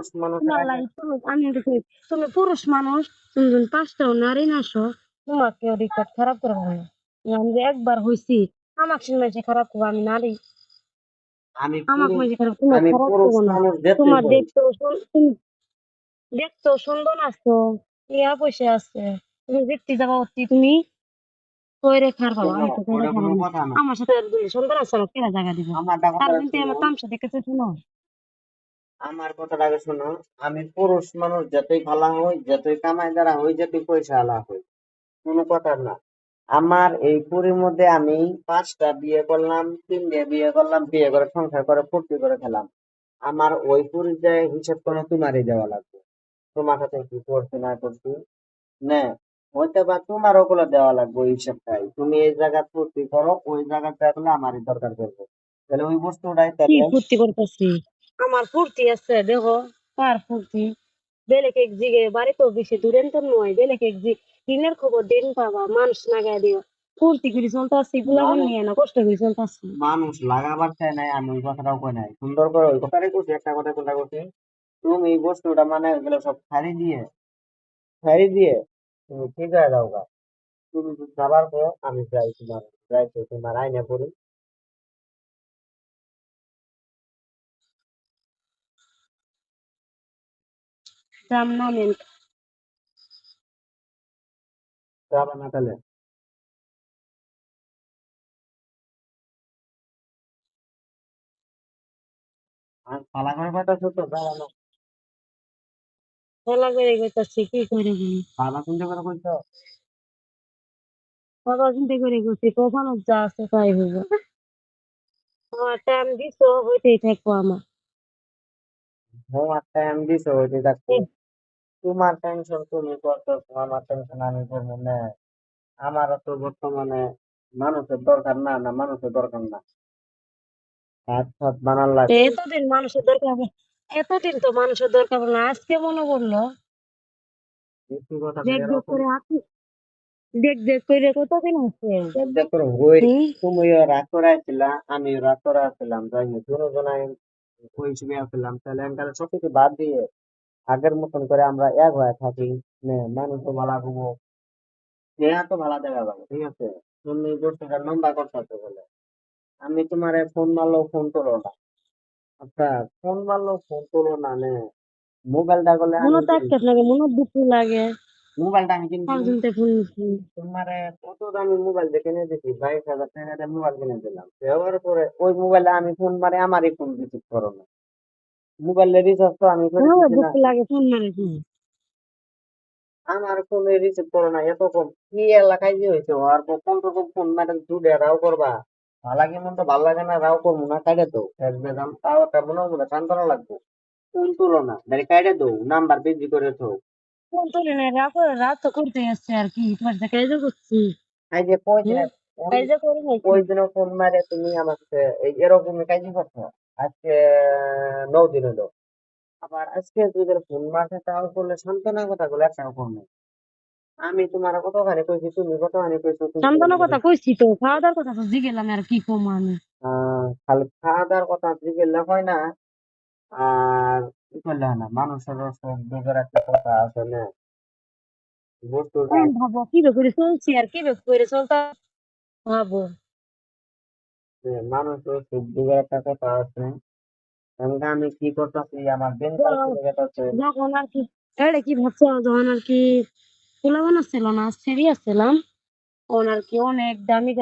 পুরুষ মানুষের তোমার আগে লাগে আমি দেখি তুমি পুরুষ মানুষ, তুমি যখন 5টাও নারী না আসো, তোমাকে রিকর্ড খারাপ করে হবে না। আমি যে একবার হইছি, আমাকে শুনে খারাপ করবো, আমি নারী, আমি আমাকে পুরুষ মাঝে খারাপ, তোমার আমি খারাপ পুরুষ করবো না। মানুষ যেতে তোমার হই। তুমি দেখতেও সুন্দর আছো, ইয়া পয়সা আছে, তুমি দেখতে যাবো অতি, তুমি কইরে খার পাবো, শোনো, আমি তো কইরে ওটা কোনো খাবো না। কথা না। আমার সাথে দুই সুন্দর আছে, আমার কেনা জায়গা দিব? আমারটা তার কথাটা কিন্তু শোনো, আমার তামসা দেখেছে, শুনো। আমার কথাটা আগে শোনো। আমি পুরুষ মানুষ যতই ভালো হই, যতই কামাই দ্বারা হই, যতই পয়সা আলা হই, কোনো কথা না। আমার এই পুরীর মধ্যে আমি 5টা বিয়ে করলাম, 3টে বিয়ে করলাম, বিয়ে করে সংসার করে ফুর্তি করে খেলাম। আমার ওই পুরীর যে হিসেব কোনো তোমারই দেওয়া লাগবে। তোমার সাথে কি করছি না করছি না, হয়তো বা তোমার ওগুলো দেওয়া লাগবে ওই হিসাবটাই। তুমি এই জায়গা ফুর্তি করো, ওই জায়গাটা করলে আমারই দরকার পড়বে। তাহলে ওই বস্তুটাই কি তাহলে ফুর্তি করতেছি? আমার ফুর্তি আছে, দেখো কার ফুর্তি। বেলেগ এক জিগে বাড়ি তো বেশি দূরের তো নয়, বেলেগ এক জি দিনের খবর দিন পাবা, মানুষ নাগায় দিও। ফুর্তি করে চলতেছি, গুলাবন মানুষ নিয়ে না, কষ্ট করে চলতেছি। মানুষ লাগাবার চাই নাই, আমি ওই কথাটাও কই নাই, সুন্দর করে ওই কথাটাই করছি। একটা কথা কোনটা করছি, তুমি এই বস্তুটা মানে এগুলো সব ছাড়ি দিয়ে তুমি ঠিক হয়ে যাও গা। তুমি যদি যাবার পর আমি যাই, তোমার আইনে পড়ি। দাম না মেন। যাবা না তাহলে? আর পালা করে কথা তো যাবা না? খেলা করে গেছি, কি করে গেছি? পালা চিন্তা করে কইছো? বাবা চিন্তা করে গেছি, কখনো যা আছে তাই হইব। আমার টাইম দিছো, হইতেই থাকবো আমার। তোমার টাইম দিছো ওইটি থাকতো। এ, তোমার টেনশন তুমি করতেছো, আমার টেনশন আমি করবো না। আমারও তো বর্তমানে মানুষের দরকার না, না মানুষের দরকার না, হাত ফাত বানার লাগবে। এতদিন মানুষের দরকার এতদিন তো মানুষের দরকার না, আজকে মনে করলো। সত্যি কথা দেখ দেখ এরকম। করে হাঁটু, দেখ দেখ করে কতদিন আছে। দেখো ওই, হুম। তুমিও রাগ করে আসছিলা, আমিও রাগ করে আসছিলাম, যাই হোক দুজনাই ওই হিসেবে আসছিলাম। তাহলে আমি সবকিছু বাদ দিয়ে আগের মতন করে আমরা এক হয়ে থাকি, নে মানুষও ভালো হবো, দেহা তো ভালো দেখা যাবে, ঠিক আছে? তুমি বস্তুটা লম্বা করতে বলে আমি তোমার ফোন মারলেও ফোন তোলো না। আচ্ছা, ফোন মারলেও ফোন তোলো না নে, মোবাইলটা করলে আমি মনে তো একটা লাগে, মনে দুঃখ লাগে। মোবাইলটা আমি কিন্তু একজনকে ফোন দিচ্ছি। তোমারে কত দামি মোবাইল দিয়ে কিনে দিচ্ছি, 22,000 টাকা দিয়ে মোবাইল কিনে দিলাম, ব্যবহার করে ওই মোবাইলে আমি ফোন মারে আমারই ফোন রিসিভ করো না। মোবাইলের রিচার্জ তো আমি করে মনে দিচ্ছি না, দুঃখ লাগে, ফোন মেরেছি। আমার ফোনে রিসিভ করো না। এত কম কি এলাকায় যে হয়েছে, আর কখন তো ফোন মারে দুধে রাও করবা, ভালো লাগে মন তো ভালো লাগে না, রাও করবো না, কাটে তো একদম তাও একটা মনে মনে সান্ত্বনা লাগবো। ফোন তুলো না, ডাইরেক্ট কাটে দো, নাম্বার বিজি করে তো। ফোন তুলি না, রাত তো করতে আসছে আর কি, তোমার সাথে কাজও করছি। এই যে হ্যাঁ, কাজও করে নাকি? ওই দিন ফোন মারে তুমি আমার সাথে এই এরকমই কাজ করছো। আজকে 9 দিন হলো, আবার আজকে তুই ফোন মারছে, তাও করলে সান্ত্বনার কথা গুলো একটাও ফোন নেই। আমি তোমার কতখানি কইছি, তুমি কতখানি কইছো, তুমি তো সান্তানোর আমারে কথা কইছি, তো খাওয়া দাওয়ার কথা তো জিগেলাম, আর কি কম আমি। খালি খাওয়া দাওয়ার কথা জিজ্ঞেস হয় না, আর কি করলে হয় না, মানুষের সব দুঃখের একটা কথা আছে না, বস্তুটা এখন ভাবো কি করে চলছি, আর কি করে চলতা, ভাবো। মানুষের সুখ দুঃখের একটা কথা আছে। এমনকি আমি কি করতেছি, আমার দিনকাল চলে যেতেছে। যখন আর কি, এটা কি ভাবছো, যখন আর কি পোলা বানাচ্ছিল না, সেরিয়াস ছিলাম, ওনার কি অনেক দামি